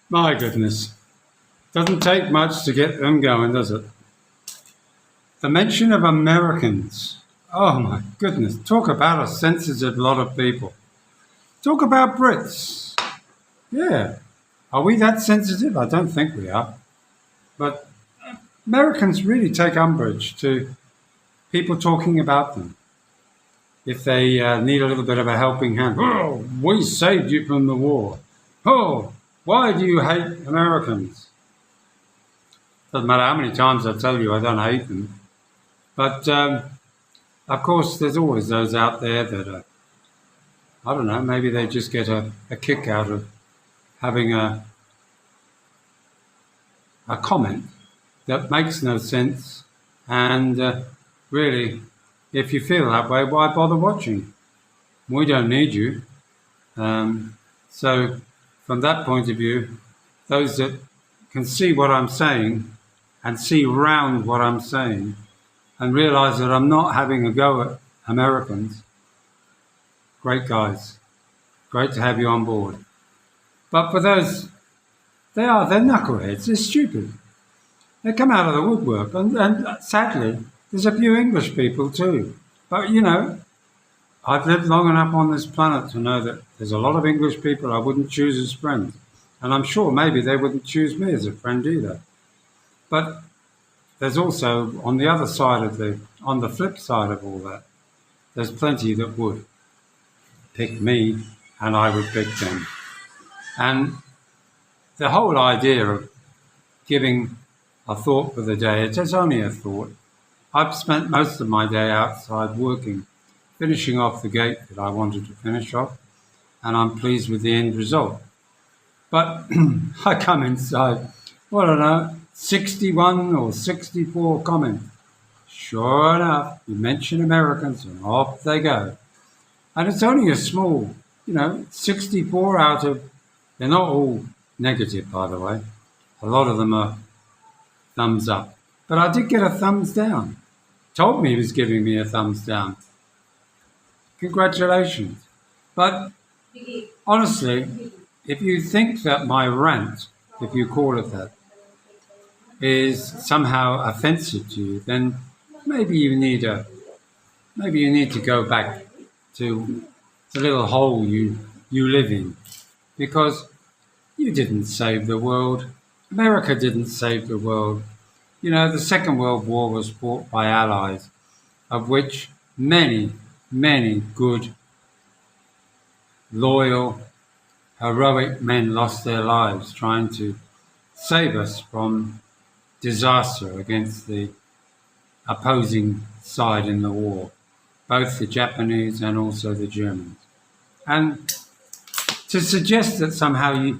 My goodness. Doesn't take much to get them going, does it? The mention of Americans. Oh my goodness. Talk about a sensitive lot of people. Talk about Brits. Yeah. Are we that sensitive? I don't think we are. But Americans really take umbrage to people talking about them. If they need a little bit of a helping hand. Oh, we saved you from the war. Oh, why do you hate Americans? Doesn't matter how many times I tell you I don't hate them. But of course, there's always those out there that, I don't know, maybe they just get a kick out of having a comment that makes no sense. And really, if you feel that way, why bother watching? We don't need you. So, from that point of view, those that can see what I'm saying and see round what I'm saying and realise that I'm not having a go at Americans, great guys. Great to have you on board. But for those, they're knuckleheads, they're stupid. They come out of the woodwork, and sadly, there's a few English people too. But I've lived long enough on this planet to know that there's a lot of English people I wouldn't choose as friends. And I'm sure maybe they wouldn't choose me as a friend either. But there's also, on the flip side of all that, there's plenty that would pick me and I would pick them. And the whole idea of giving a thought for the day, it's just only a thought. I've spent most of my day outside working, finishing off the gate that I wanted to finish off, and I'm pleased with the end result. But I come inside, I don't know, 61 or 64 comments. Sure enough, you mention Americans and off they go. And it's only a small, 64 out of, they're not all negative, by the way. A lot of them are thumbs up. But I did get a thumbs down. Told me he was giving me a thumbs down. Congratulations. But honestly, if you think that my rant, if you call it that, is somehow offensive to you, then maybe you need to go back to the little hole you live in, because you didn't save the world. America didn't save the world. The Second World War was fought by allies, of which many, many good, loyal, heroic men lost their lives trying to save us from disaster against the opposing side in the war, both the Japanese and also the Germans. And to suggest that somehow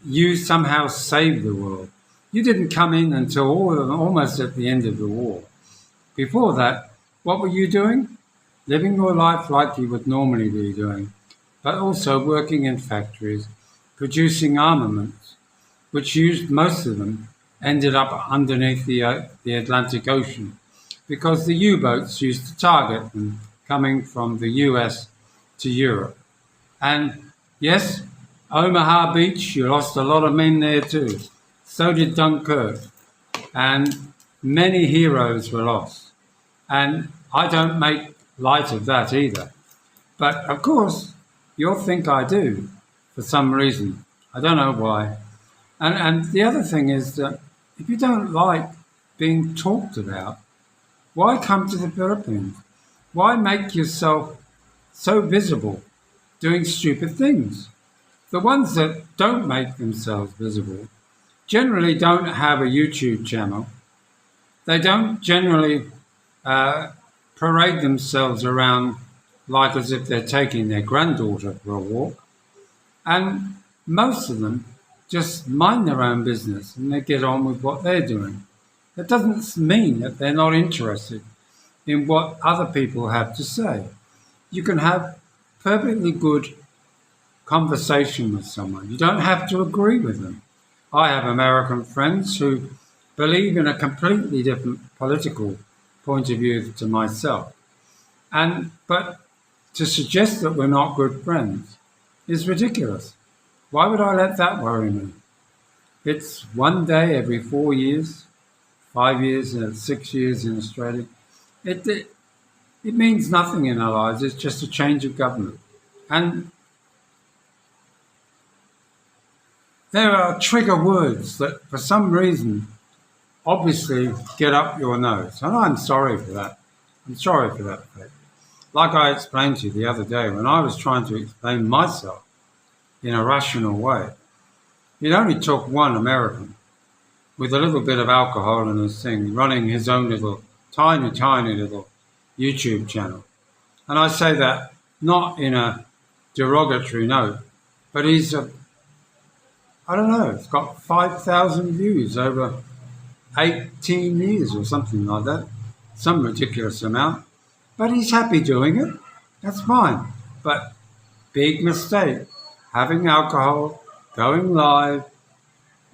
you somehow saved the world, you didn't come in until almost at the end of the war. Before that, what were you doing? Living your life like you would normally be doing, but also working in factories, producing armaments, which most of them ended up underneath the Atlantic Ocean, because the U-boats used to target them coming from the US to Europe. And yes, Omaha Beach, you lost a lot of men there too. So did Dunkirk. And many heroes were lost. And I don't make light of that either. But of course, you'll think I do for some reason. I don't know why. And the other thing is that if you don't like being talked about, why come to the Philippines? Why make yourself so visible doing stupid things? The ones that don't make themselves visible generally don't have a YouTube channel. They don't generally parade themselves around like as if they're taking their granddaughter for a walk. And most of them just mind their own business and they get on with what they're doing. That doesn't mean that they're not interested in what other people have to say. You can have perfectly good conversation with someone. You don't have to agree with them. I have American friends who believe in a completely different political point of view to myself. But to suggest that we're not good friends is ridiculous. Why would I let that worry me? It's one day every 4 years, 5 years, and 6 years in Australia. It means nothing in our lives. It's just a change of government. And there are trigger words that, for some reason, obviously get up your nose. And I'm sorry for that. I'm sorry for that fact. Like I explained to you the other day, when I was trying to explain myself in a rational way, it only took one American with a little bit of alcohol in his thing, running his own little, tiny little YouTube channel. And I say that not in a derogatory note, but I don't know, it's got 5,000 views over 18 years or something like that, some ridiculous amount. But he's happy doing it. That's fine. But big mistake, having alcohol, going live,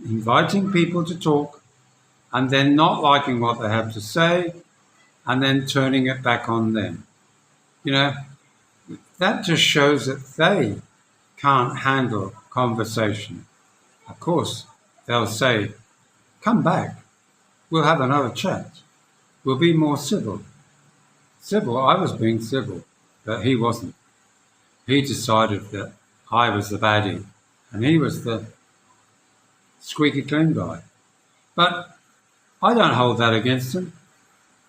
inviting people to talk, and then not liking what they have to say, and then turning it back on them. You know, that just shows that they can't handle conversation. Of course, they'll say, come back, we'll have another chat, we'll be more civil. Civil, I was being civil, but he wasn't. He decided that I was the baddie, and he was the squeaky clean guy. But I don't hold that against him.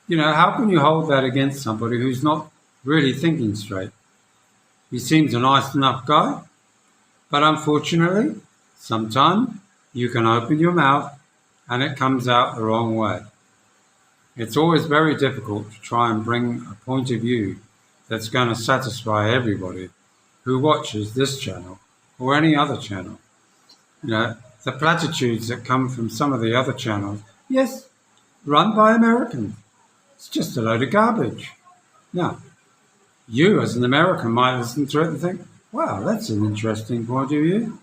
You know, how can you hold that against somebody who's not really thinking straight? He seems a nice enough guy, but unfortunately, sometimes you can open your mouth and it comes out the wrong way. It's always very difficult to try and bring a point of view that's going to satisfy everybody who watches this channel or any other channel. You know, the platitudes that come from some of the other channels, yes, run by Americans. It's just a load of garbage. Now, you as an American might listen to it and think, wow, that's an interesting point of view,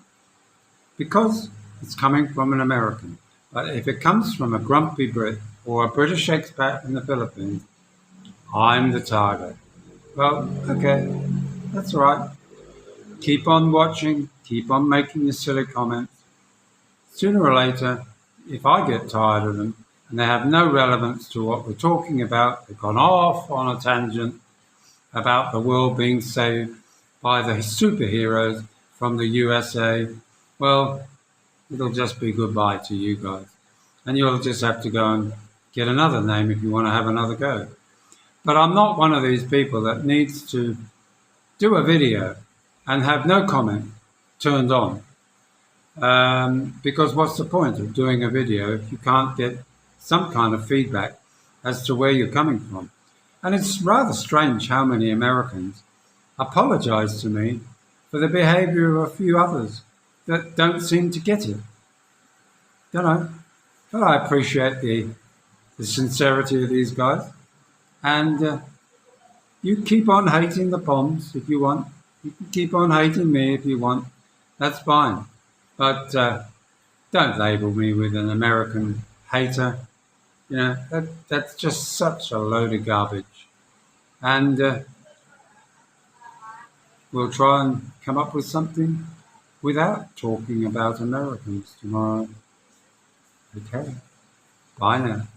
because it's coming from an American. But if it comes from a grumpy Brit or a British expat in the Philippines, I'm the target. Well, okay, that's all right. Keep on watching, keep on making your silly comments. Sooner or later, if I get tired of them and they have no relevance to what we're talking about, they've gone off on a tangent about the world being saved by the superheroes from the USA, well, it'll just be goodbye to you guys. And you'll just have to go and get another name if you want to have another go. But I'm not one of these people that needs to do a video and have no comment turned on. Because what's the point of doing a video if you can't get some kind of feedback as to where you're coming from? And it's rather strange how many Americans apologize to me for the behavior of a few others that don't seem to get it. Don't know. But I appreciate the sincerity of these guys. And you keep on hating the Poms if you want. You can keep on hating me if you want. That's fine. But don't label me with an American hater. You know, that's just such a load of garbage. And we'll try and come up with something without talking about Americans tomorrow. Okay. Bye now.